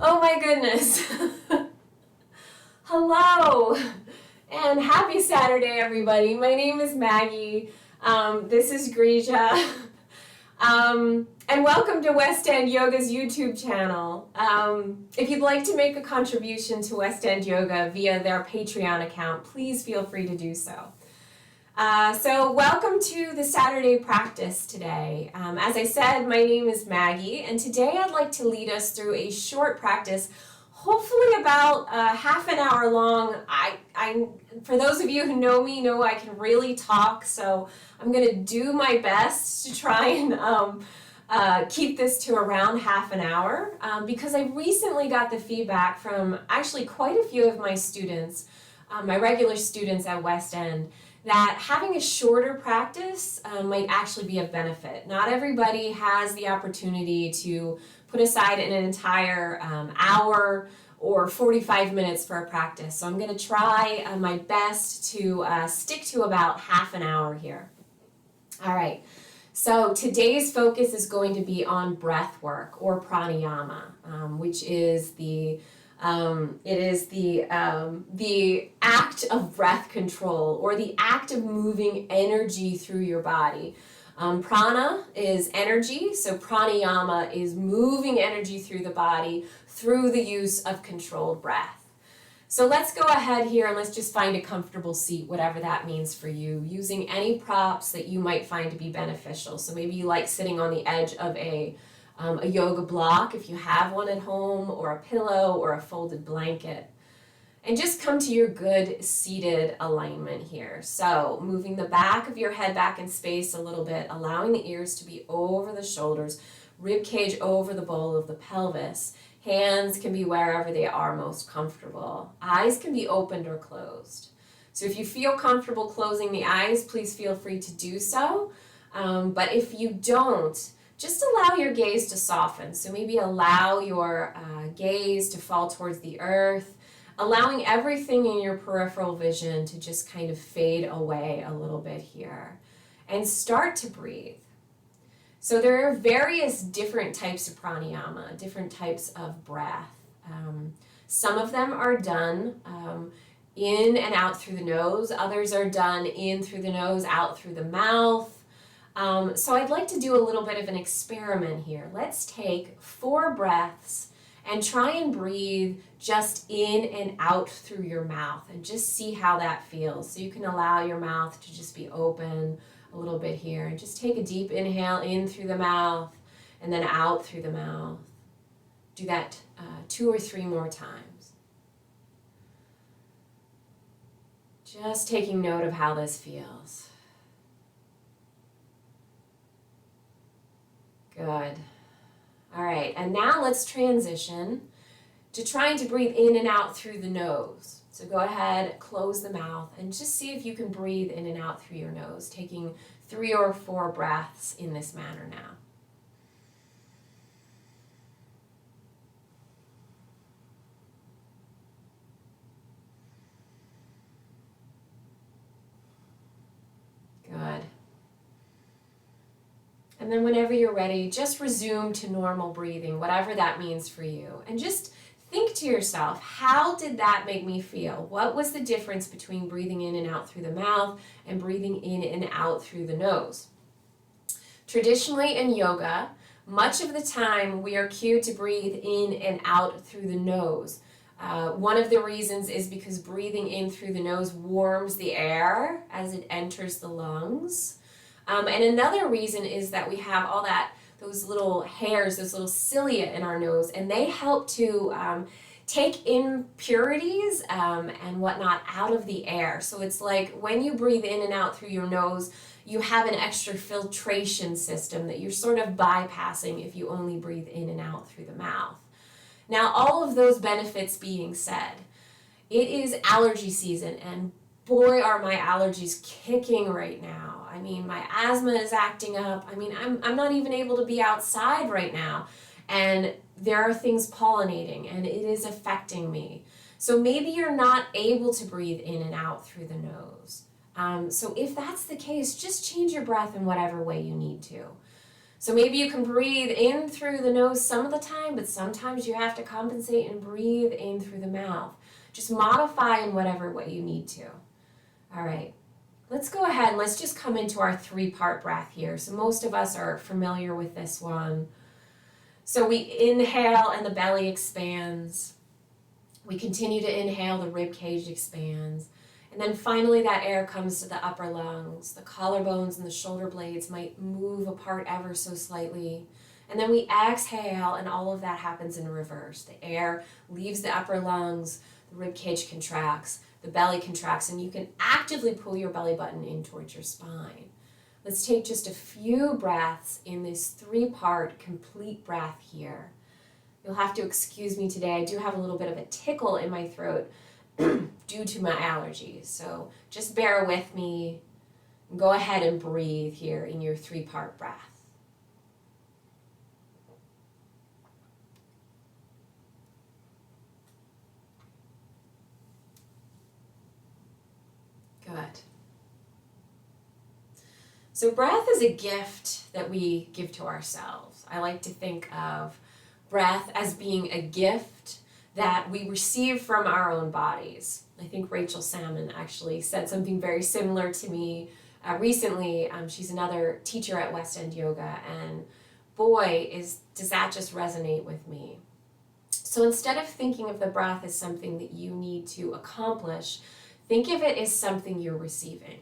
Oh my goodness. Hello and happy Saturday, everybody. My name is Maggie. This is Grija. And welcome to West End Yoga's YouTube channel. If you'd like to make a contribution to West End Yoga via their Patreon account, please feel free to do so. So welcome to the Saturday practice today. As I said, my name is Maggie, and today I'd like to lead us through a short practice, hopefully about half an hour long. For those of you who know me, know I can really talk, so I'm going to do my best to try and keep this to around half an hour, because I recently got the feedback from actually quite a few of my students, my regular students at West End, that having a shorter practice might actually be of benefit. Not everybody has the opportunity to put aside an entire hour or 45 minutes for a practice. So I'm going to try my best to stick to about half an hour here. All right, so today's focus is going to be on breath work or pranayama, which is the act of breath control, or the act of moving energy through your body. Prana is energy, so pranayama is moving energy through the body through the use of controlled breath. So let's go ahead here and let's just find a comfortable seat, whatever that means for you, using any props that you might find to be beneficial. So maybe you like sitting on the edge of a yoga block if you have one at home, or a pillow or a folded blanket. And just come to your good seated alignment here. So moving the back of your head back in space a little bit, allowing the ears to be over the shoulders, rib cage over the bowl of the pelvis. Hands can be wherever they are most comfortable. Eyes can be opened or closed. So if you feel comfortable closing the eyes, please feel free to do so. But if you don't, just allow your gaze to soften. So maybe allow your gaze to fall towards the earth, allowing everything in your peripheral vision to just kind of fade away a little bit here. And start to breathe. So there are various different types of pranayama, different types of breath. Some of them are done in and out through the nose. Others are done in through the nose, out through the mouth. So I'd like to do a little bit of an experiment here. Let's take 4 breaths and try and breathe just in and out through your mouth and just see how that feels. So you can allow your mouth to just be open a little bit here, and just take a deep inhale in through the mouth and then out through the mouth. Do that 2 or 3 more times. Just taking note of how this feels. Good. All right, and now let's transition to trying to breathe in and out through the nose. So go ahead, close the mouth, and just see if you can breathe in and out through your nose, taking 3 or 4 breaths in this manner now. Good. And then whenever you're ready, just resume to normal breathing, whatever that means for you. And just think to yourself, how did that make me feel? What was the difference between breathing in and out through the mouth and breathing in and out through the nose? Traditionally in yoga, much of the time we are cued to breathe in and out through the nose. One of the reasons is because breathing in through the nose warms the air as it enters the lungs. And another reason is that we have those little hairs, those little cilia in our nose, and they help to take impurities and whatnot out of the air. So it's like when you breathe in and out through your nose, you have an extra filtration system that you're sort of bypassing if you only breathe in and out through the mouth. Now, all of those benefits being said, it is allergy season, and boy, are my allergies kicking right now. I mean, my asthma is acting up. I mean, I'm not even able to be outside right now. And there are things pollinating, and it is affecting me. So maybe you're not able to breathe in and out through the nose. So if that's the case, just change your breath in whatever way you need to. So maybe you can breathe in through the nose some of the time, but sometimes you have to compensate and breathe in through the mouth. Just modify in whatever way you need to. All right, let's go ahead and let's just come into our 3-part breath here. So most of us are familiar with this one. So we inhale and the belly expands. We continue to inhale, the rib cage expands. And then finally that air comes to the upper lungs. The collarbones and the shoulder blades might move apart ever so slightly. And then we exhale and all of that happens in reverse. The air leaves the upper lungs, the rib cage contracts, the belly contracts, and you can actively pull your belly button in towards your spine. Let's take just a few breaths in this 3-part complete breath here. You'll have to excuse me today. I do have a little bit of a tickle in my throat due to my allergies. So just bear with me. Go ahead and breathe here in your 3-part breath. Good. So breath is a gift that we give to ourselves. I like to think of breath as being a gift that we receive from our own bodies. I think Rachel Salmon actually said something very similar to me recently. She's another teacher at West End Yoga, and boy, does that just resonate with me. So instead of thinking of the breath as something that you need to accomplish, think of it as something you're receiving.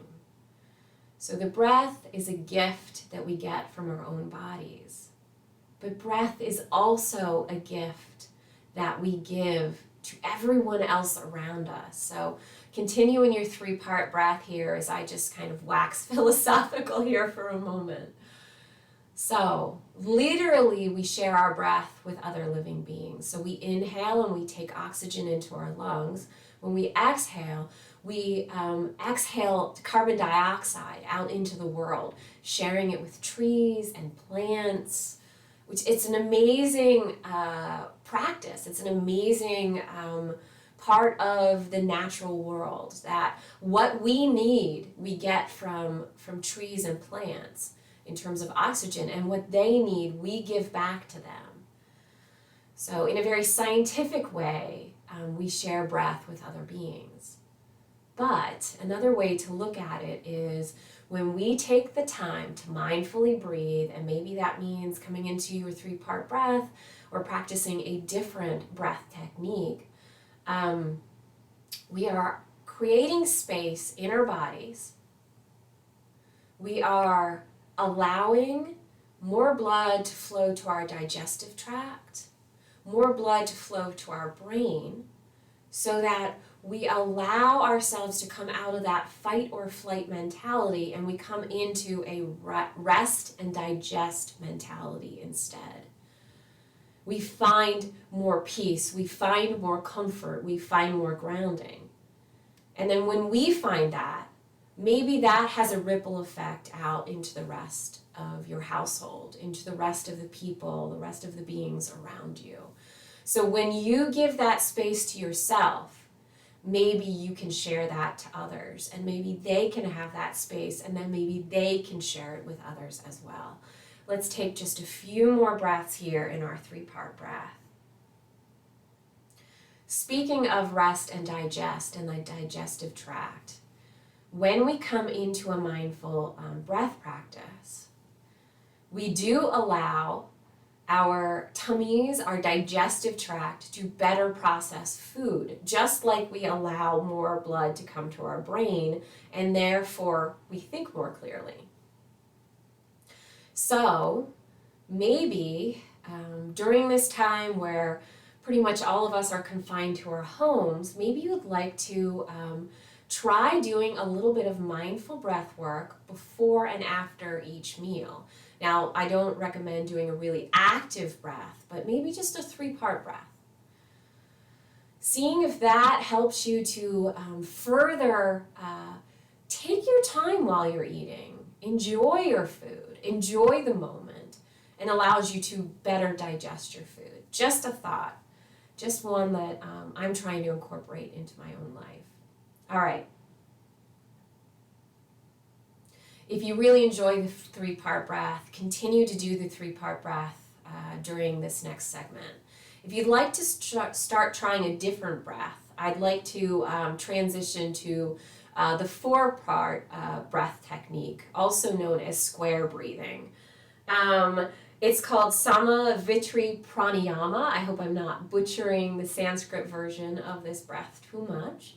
So the breath is a gift that we get from our own bodies. But breath is also a gift that we give to everyone else around us. So continue in your 3-part breath here as I just kind of wax philosophical here for a moment. So literally we share our breath with other living beings. So we inhale and we take oxygen into our lungs. When we exhale carbon dioxide out into the world, sharing it with trees and plants, which it's an amazing practice. It's an amazing part of the natural world, that what we need we get from trees and plants in terms of oxygen, and what they need we give back to them. So in a very scientific way, we share breath with other beings. But another way to look at it is when we take the time to mindfully breathe, and maybe that means coming into your 3-part breath or practicing a different breath technique, we are creating space in our bodies. We are allowing more blood to flow to our digestive tract, more blood to flow to our brain, so that we allow ourselves to come out of that fight or flight mentality and we come into a rest and digest mentality instead. We find more peace, we find more comfort, we find more grounding. And then when we find that, maybe that has a ripple effect out into the rest of your household, into the rest of the people, the rest of the beings around you. So when you give that space to yourself, maybe you can share that to others, and maybe they can have that space, and then maybe they can share it with others as well. Let's take just a few more breaths here in our 3-part breath. Speaking of rest and digest and the digestive tract, when we come into a mindful breath practice, we do allow our tummies, our digestive tract, to better process food, just like we allow more blood to come to our brain, and therefore we think more clearly. So maybe during this time where pretty much all of us are confined to our homes, maybe you would like to try doing a little bit of mindful breath work before and after each meal. Now, I don't recommend doing a really active breath, but maybe just a 3-part breath. Seeing if that helps you to further take your time while you're eating, enjoy your food, enjoy the moment, and allows you to better digest your food. Just a thought, just one that I'm trying to incorporate into my own life. All right. If you really enjoy the three-part breath, continue to do the three-part breath during this next segment. If you'd like to start trying a different breath, I'd like to transition to the four-part breath technique, also known as square breathing. It's called Samavitri Pranayama. I hope I'm not butchering the Sanskrit version of this breath too much.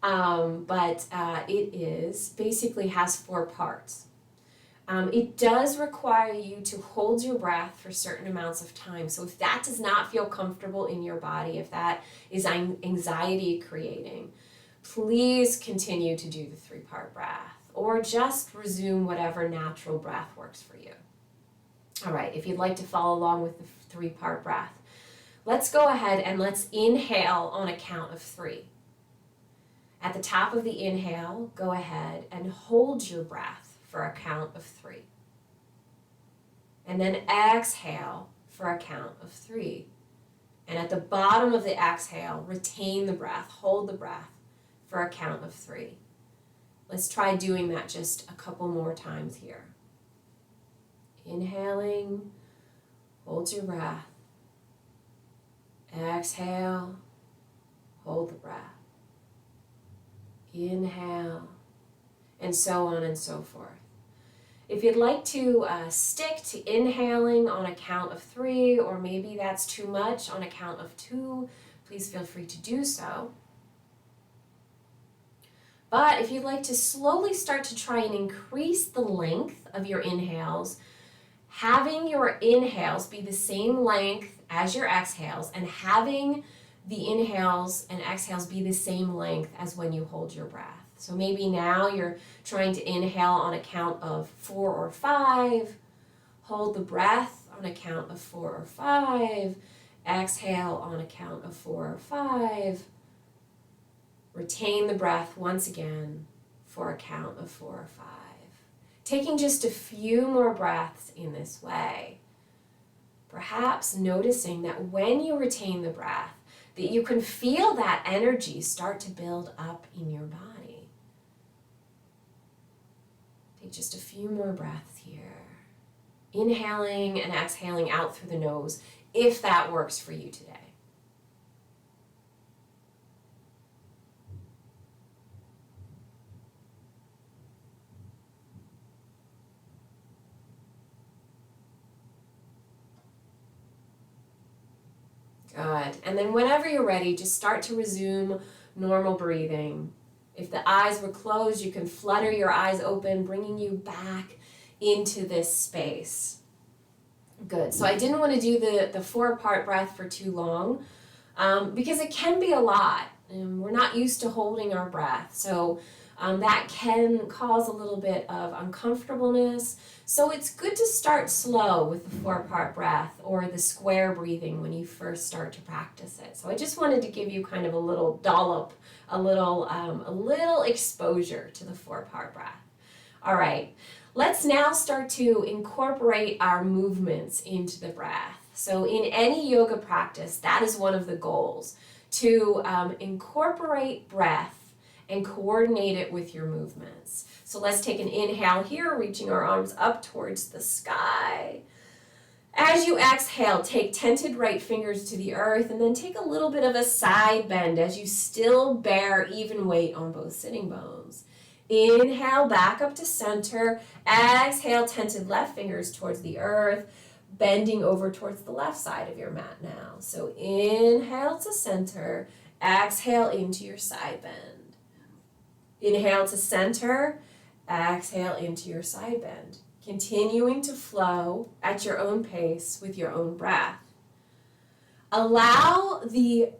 But it is basically has four parts. It does require you to hold your breath for certain amounts of time. So if that does not feel comfortable in your body, if that is anxiety creating, please continue to do the three-part breath or just resume whatever natural breath works for you. All right, if you'd like to follow along with the three-part breath, let's go ahead and let's inhale on a count of 3. At the top of the inhale, go ahead and hold your breath for a count of 3. And then exhale for a count of 3. And at the bottom of the exhale, retain the breath, hold the breath for a count of 3. Let's try doing that just a couple more times here. Inhaling, hold your breath. Exhale, hold the breath. Inhale, and so on and so forth. If you'd like to stick to inhaling on a count of 3, or maybe that's too much on a count of 2, please feel free to do so. But if you'd like to slowly start to try and increase the length of your inhales, having your inhales be the same length as your exhales, and having the inhales and exhales be the same length as when you hold your breath. So maybe now you're trying to inhale on a count of 4 or 5, hold the breath on a count of 4 or 5, exhale on a count of 4 or 5, retain the breath once again for a count of 4 or 5. Taking just a few more breaths in this way. Perhaps noticing that when you retain the breath, that you can feel that energy start to build up in your body. Take just a few more breaths here. Inhaling and exhaling out through the nose, if that works for you today. Good. And then whenever you're ready, just start to resume normal breathing. If the eyes were closed, you can flutter your eyes open, bringing you back into this space. Good. So I didn't want to do the 4-part breath for too long because it can be a lot. And we're not used to holding our breath. So that can cause a little bit of uncomfortableness. So it's good to start slow with the 4-part breath or the square breathing when you first start to practice it. So I just wanted to give you kind of a little dollop, a little exposure to the 4-part breath. All right, let's now start to incorporate our movements into the breath. So in any yoga practice, that is one of the goals, to incorporate breath and coordinate it with your movements. So let's take an inhale here, reaching our arms up towards the sky. As you exhale, take tented right fingers to the earth, and then take a little bit of a side bend as you still bear even weight on both sitting bones. Inhale, back up to center. Exhale, tented left fingers towards the earth, bending over towards the left side of your mat now. So inhale to center, exhale into your side bend. Inhale to center, exhale into your side bend. Continuing to flow at your own pace with your own breath. Allow the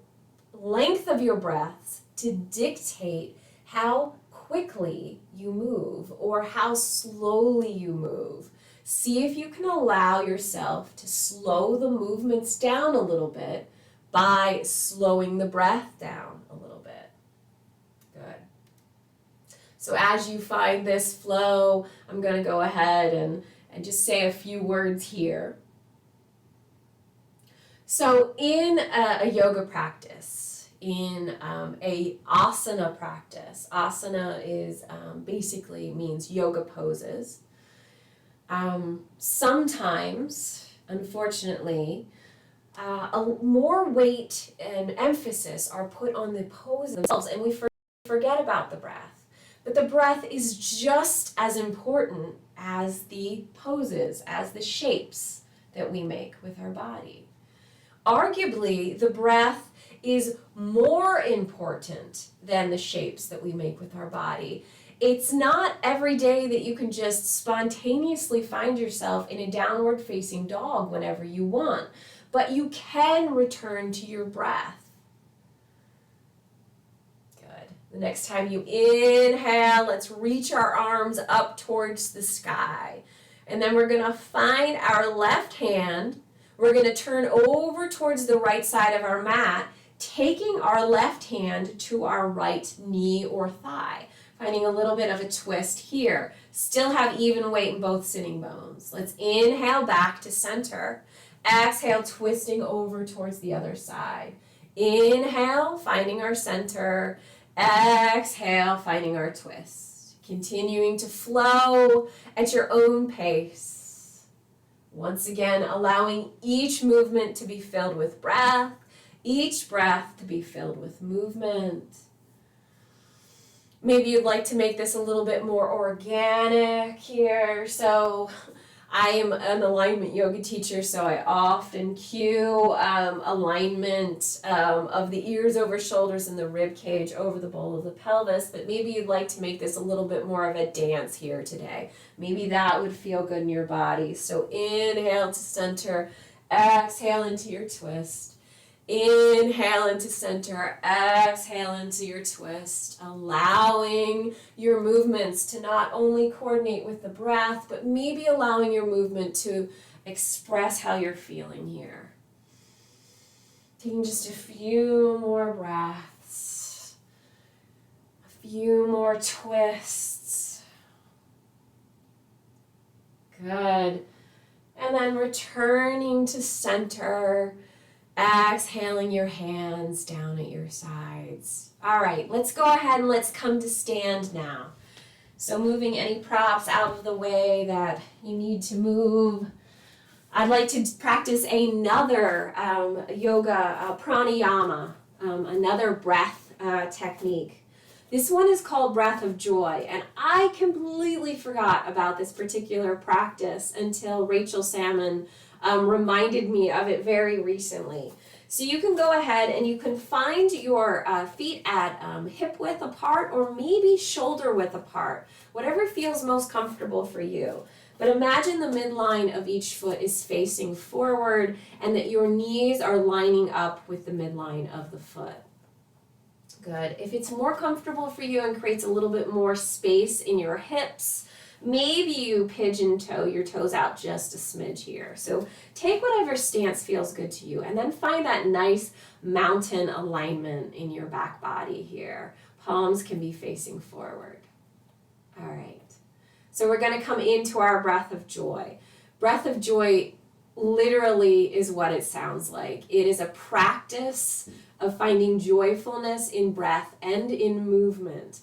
length of your breaths to dictate how quickly you move or how slowly you move. See if you can allow yourself to slow the movements down a little bit by slowing the breath down a little bit. Good. So as you find this flow, I'm going to go ahead and just say a few words here. So in a yoga practice, in a asana practice. Asana is basically means yoga poses. Sometimes, unfortunately, more weight and emphasis are put on the poses themselves, and we forget about the breath. But the breath is just as important as the poses, as the shapes that we make with our body. Arguably, the breath is more important than the shapes that we make with our body. It's not every day that you can just spontaneously find yourself in a downward facing dog whenever you want, but you can return to your breath. Good. The next time you inhale, let's reach our arms up towards the sky. And then we're going to find our left hand. We're going to turn over towards the right side of our mat, taking our left hand to our right knee or thigh, finding a little bit of a twist here. Still have even weight in both sitting bones. Let's inhale back to center. Exhale, twisting over towards the other side. Inhale, finding our center. Exhale, finding our twist. Continuing to flow at your own pace. Once again, allowing each movement to be filled with breath, each breath to be filled with movement. Maybe you'd like to make this a little bit more organic here. So I am an alignment yoga teacher, so I often cue alignment of the ears over shoulders and the rib cage over the bowl of the pelvis, but maybe you'd like to make this a little bit more of a dance here today. Maybe that would feel good in your body. So inhale to center, exhale into your twist. Inhale into center, exhale into your twist, allowing your movements to not only coordinate with the breath, but maybe allowing your movement to express how you're feeling here. Taking just a few more breaths, a few more twists. Good. And then returning to center. Exhaling your hands down at your sides. All right, let's go ahead and let's come to stand now. So moving any props out of the way that you need to move. I'd like to practice another yoga pranayama, another breath technique. This one is called Breath of Joy, and I completely forgot about this particular practice until Rachel Salmon reminded me of it very recently. So you can go ahead and you can find your feet at hip width apart or maybe shoulder width apart, whatever feels most comfortable for you. But imagine the midline of each foot is facing forward and that your knees are lining up with the midline of the foot. Good. If it's more comfortable for you and creates a little bit more space in your hips, maybe you pigeon toe your toes out just a smidge here. So take whatever stance feels good to you and then find that nice mountain alignment in your back body here. Palms can be facing forward. All right. So we're going to come into our breath of joy. Breath of joy literally is what it sounds like. It is a practice of finding joyfulness in breath and in movement.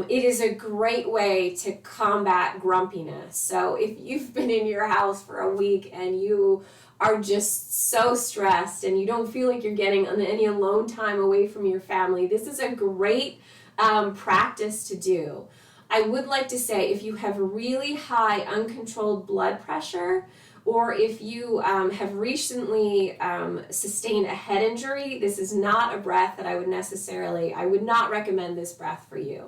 It is a great way to combat grumpiness. So if you've been in your house for a week and you are just so stressed and you don't feel like you're getting any alone time away from your family, this is a great practice to do. I would like to say if you have really high uncontrolled blood pressure, or if you have recently sustained a head injury, this is not a breath that I would not recommend this breath for you.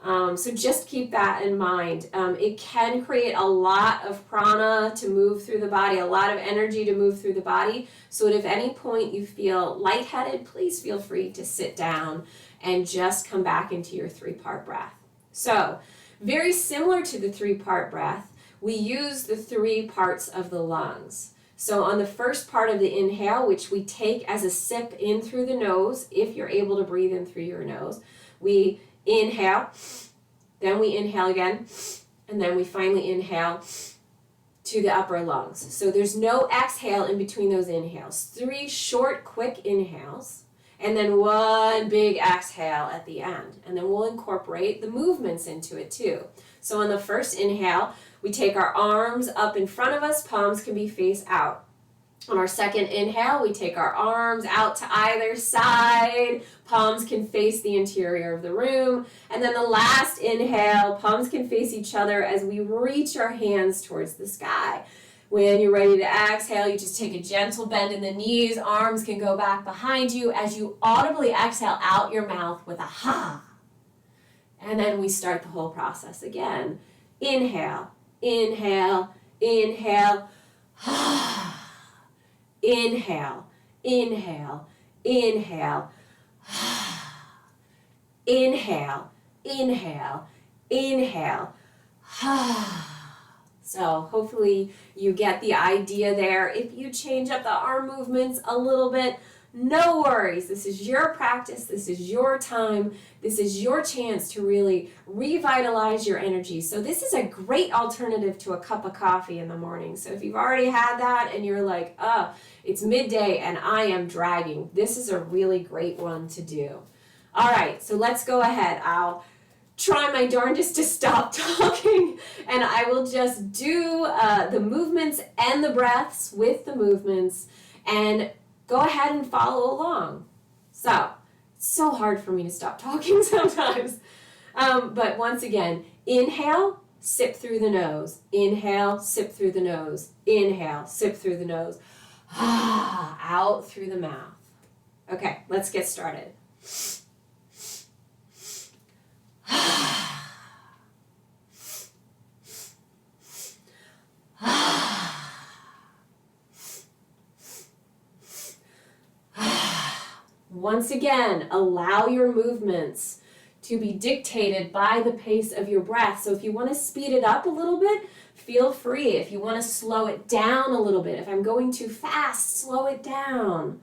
So just keep that in mind. It can create a lot of prana to move through the body, a lot of energy to move through the body. So if at any point you feel lightheaded, please feel free to sit down and just come back into your 3-part breath. So very similar to the 3-part breath, we use the 3 parts of the lungs. So on the first part of the inhale, which we take as a sip in through the nose, if you're able to breathe in through your nose, we inhale, then we inhale again, and then we finally inhale to the upper lungs. So there's no exhale in between those inhales. 3 short, quick inhales, and then one big exhale at the end. And then we'll incorporate the movements into it too. So on the first inhale, we take our arms up in front of us, palms can be face out. On our second inhale, we take our arms out to either side, palms can face the interior of the room. And then the last inhale, palms can face each other as we reach our hands towards the sky. When you're ready to exhale, you just take a gentle bend in the knees, arms can go back behind you as you audibly exhale out your mouth with a ha. And then we start the whole process again. Inhale, inhale, inhale, ha. Inhale, inhale, inhale, inhale, inhale, inhale. So hopefully you get the idea there. If you change up the arm movements a little bit, no worries. This is your practice. This is your time. This is your chance to really revitalize your energy. So this is a great alternative to a cup of coffee in the morning. So if you've already had that and you're like, oh, it's midday and I am dragging, this is a really great one to do. All right, so let's go ahead. I'll try my darndest to stop talking and I will just do the movements and the breaths with the movements and go ahead and follow along. So, it's so hard for me to stop talking sometimes. But once again, inhale, sip through the nose. Inhale, sip through the nose. Inhale, sip through the nose. Out through the mouth. Okay, let's get started. Once again, allow your movements to be dictated by the pace of your breath. So if you want to speed it up a little bit, feel free. If you want to slow it down a little bit, if I'm going too fast, slow it down.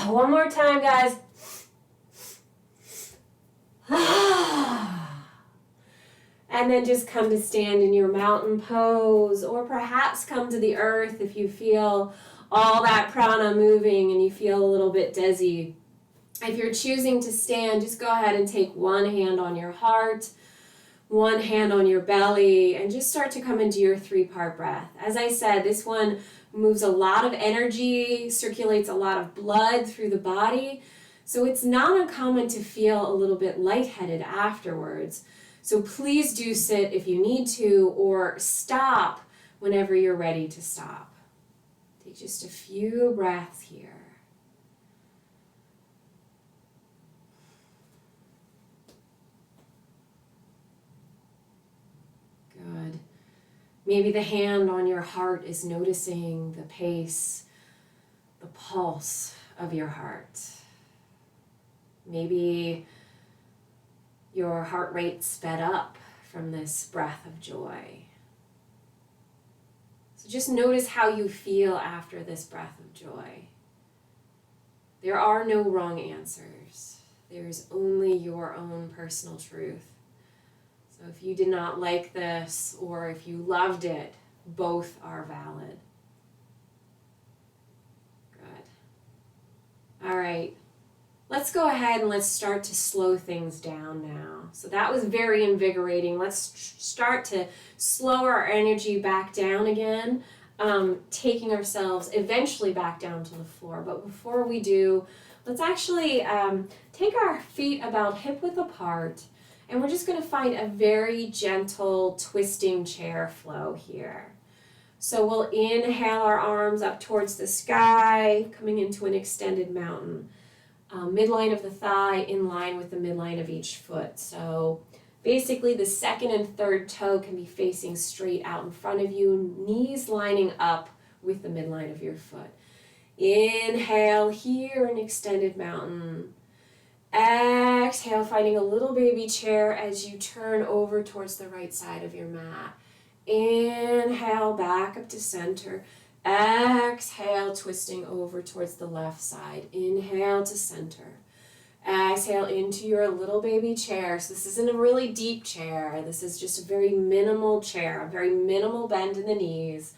One more time, guys. And then just come to stand in your mountain pose, or perhaps come to the earth if you feel all that prana moving and you feel a little bit dizzy. If you're choosing to stand, just go ahead and take one hand on your heart, one hand on your belly, and just start to come into your 3-part breath. As I said, this one moves a lot of energy, circulates a lot of blood through the body, so it's not uncommon to feel a little bit lightheaded afterwards. So please do sit if you need to, or stop whenever you're ready to stop. Take just a few breaths here. Good. Maybe the hand on your heart is noticing the pace, the pulse of your heart. Maybe your heart rate sped up from this breath of joy. So just notice how you feel after this breath of joy. There are no wrong answers. There is only your own personal truth. So if you did not like this, or if you loved it, both are valid. Good. All right. Let's go ahead and let's start to slow things down now. So that was very invigorating. Let's start to slow our energy back down again, taking ourselves eventually back down to the floor. But before we do, let's actually take our feet about hip-width apart, and we're just going to find a very gentle twisting chair flow here. So we'll inhale our arms up towards the sky, coming into an extended mountain. Midline of the thigh in line with the midline of each foot. So basically the second and third toe can be facing straight out in front of you, knees lining up with the midline of your foot. Inhale here, an extended mountain. Exhale, finding a little baby chair as you turn over towards the right side of your mat. Inhale, back up to center. Exhale, twisting over towards the left side. Inhale to center. Exhale into your little baby chair. So this isn't a really deep chair. This is just a very minimal chair, a very minimal bend in the knees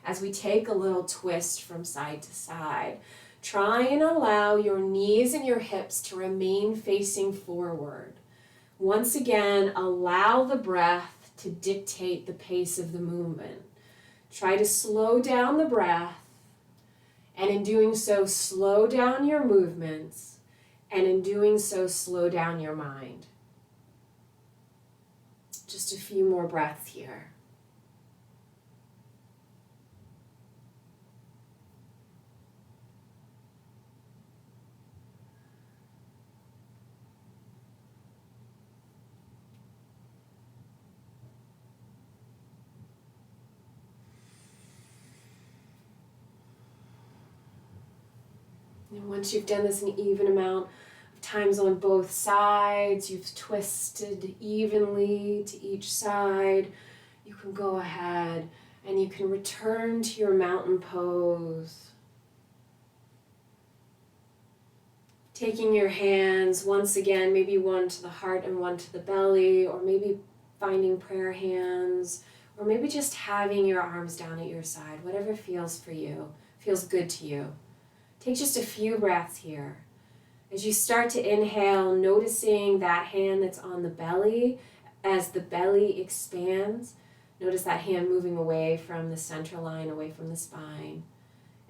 as we take a little twist from side to side. Try and allow your knees and your hips to remain facing forward. Once again, allow the breath to dictate the pace of the movement. Try to slow down the breath, and in doing so, slow down your movements, and in doing so, slow down your mind. Just a few more breaths here. And once you've done this an even amount of times on both sides, you've twisted evenly to each side, you can go ahead and you can return to your mountain pose. Taking your hands once again, maybe one to the heart and one to the belly, or maybe finding prayer hands, or maybe just having your arms down at your side, whatever feels for you, feels good to you. Take just a few breaths here. As you start to inhale, noticing that hand that's on the belly, as the belly expands, notice that hand moving away from the center line, away from the spine.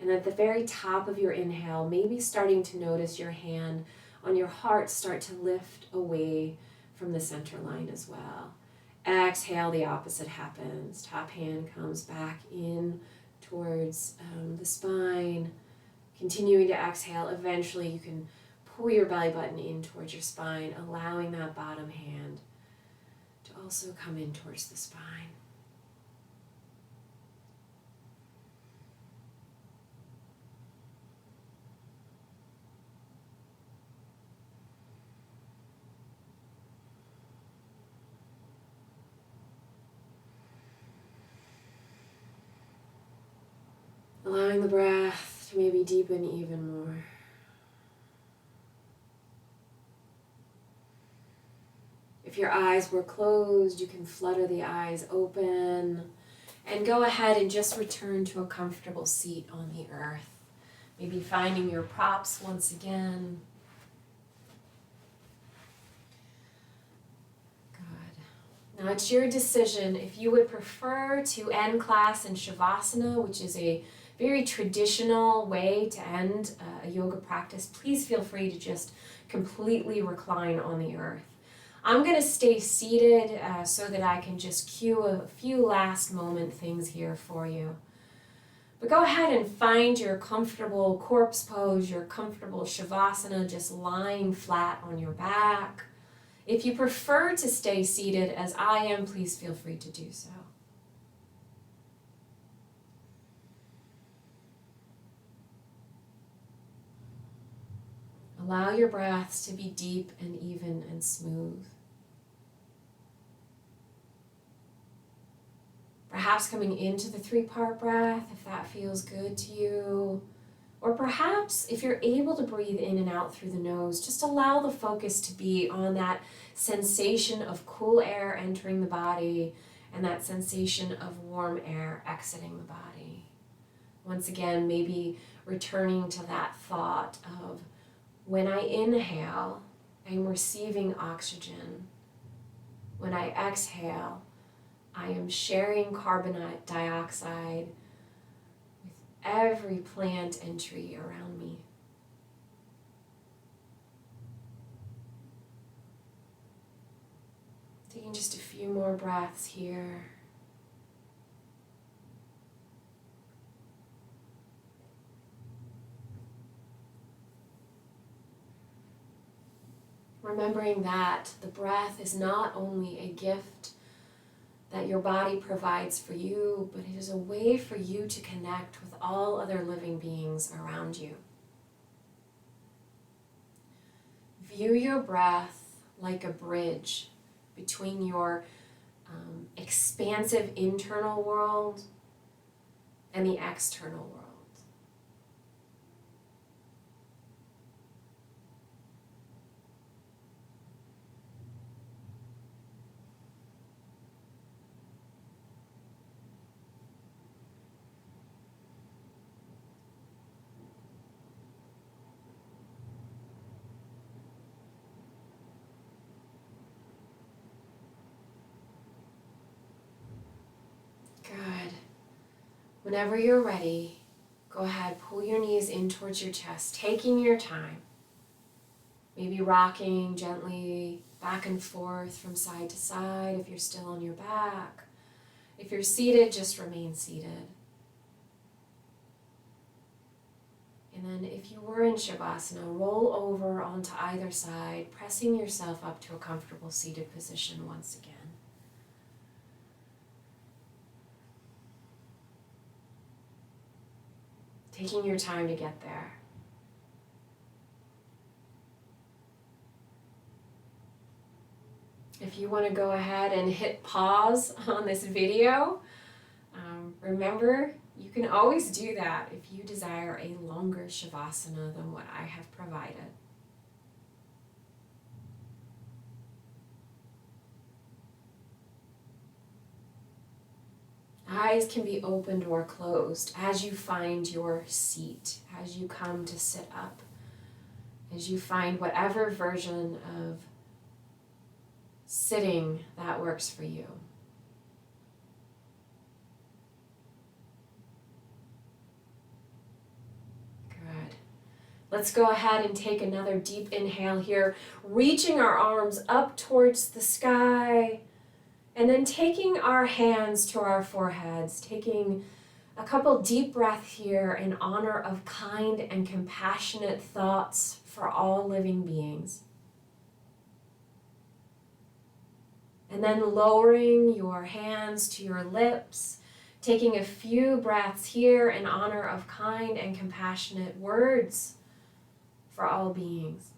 And at the very top of your inhale, maybe starting to notice your hand on your heart start to lift away from the center line as well. Exhale, the opposite happens. Top hand comes back in towards the spine. Continuing to exhale, eventually you can pull your belly button in towards your spine, allowing that bottom hand to also come in towards the spine. Allowing the breath to maybe deepen even more. If your eyes were closed, you can flutter the eyes open and go ahead and just return to a comfortable seat on the earth. Maybe finding your props once again. Good. Now it's your decision if you would prefer to end class in Shavasana, which is a very traditional way to end a yoga practice. Please feel free to just completely recline on the earth. I'm going to stay seated so that I can just cue a few last moment things here for you. But go ahead and find your comfortable corpse pose, your comfortable Shavasana, just lying flat on your back. If you prefer to stay seated as I am, please feel free to do so. Allow your breaths to be deep and even and smooth. Perhaps coming into the 3-part breath, if that feels good to you. Or perhaps if you're able to breathe in and out through the nose, just allow the focus to be on that sensation of cool air entering the body and that sensation of warm air exiting the body. Once again, maybe returning to that thought of when I inhale, I'm receiving oxygen. When I exhale, I am sharing carbon dioxide with every plant and tree around me. Taking just a few more breaths here. Remembering that the breath is not only a gift that your body provides for you, but it is a way for you to connect with all other living beings around you. View your breath like a bridge between your expansive internal world and the external world. Good. Whenever you're ready, go ahead, pull your knees in towards your chest, taking your time. Maybe rocking gently back and forth from side to side if you're still on your back. If you're seated, just remain seated. And then if you were in Shavasana, roll over onto either side, pressing yourself up to a comfortable seated position once again. Taking your time to get there. If you want to go ahead and hit pause on this video, remember you can always do that if you desire a longer Shavasana than what I have provided. Eyes can be opened or closed as you find your seat, as you come to sit up, as you find whatever version of sitting that works for you. Good. Let's go ahead and take another deep inhale here, reaching our arms up towards the sky. And then taking our hands to our foreheads, taking a couple deep breaths here in honor of kind and compassionate thoughts for all living beings. And then lowering your hands to your lips, taking a few breaths here in honor of kind and compassionate words for all beings.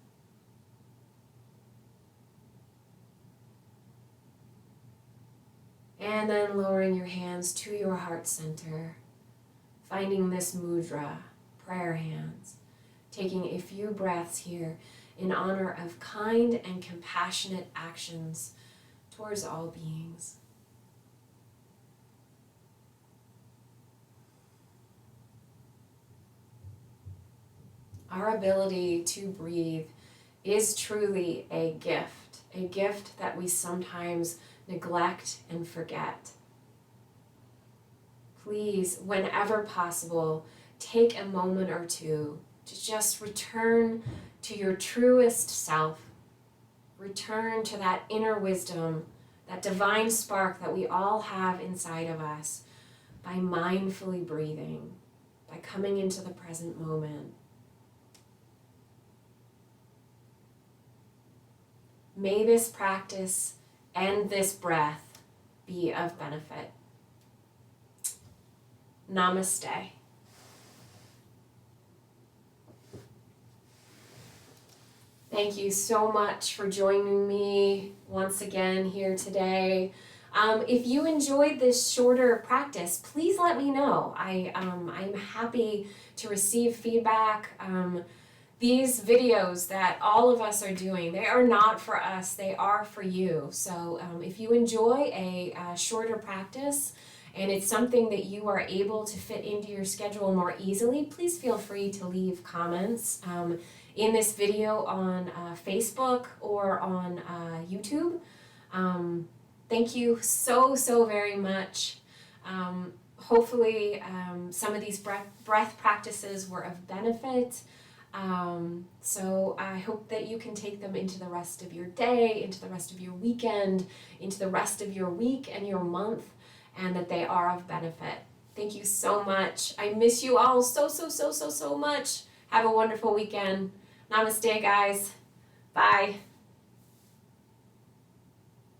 And then lowering your hands to your heart center, finding this mudra, prayer hands, taking a few breaths here in honor of kind and compassionate actions towards all beings. Our ability to breathe is truly a gift that we sometimes neglect and forget. Please, whenever possible, take a moment or two to just return to your truest self. Return to that inner wisdom, that divine spark that we all have inside of us by mindfully breathing, by coming into the present moment. May this practice and this breath be of benefit. Namaste. Thank you so much for joining me once again here today. If you enjoyed this shorter practice, please let me know. I'm happy to receive feedback. These videos that all of us are doing, they are not for us, they are for you. So if you enjoy a shorter practice and it's something that you are able to fit into your schedule more easily, please feel free to leave comments in this video on Facebook or on YouTube. Thank you so very much. Hopefully some of these breath practices were of benefit. So I hope that you can take them into the rest of your day, into the rest of your weekend, into the rest of your week and your month, and that they are of benefit. Thank you so much. I miss you all so much. Have a wonderful weekend. Namaste, guys. Bye.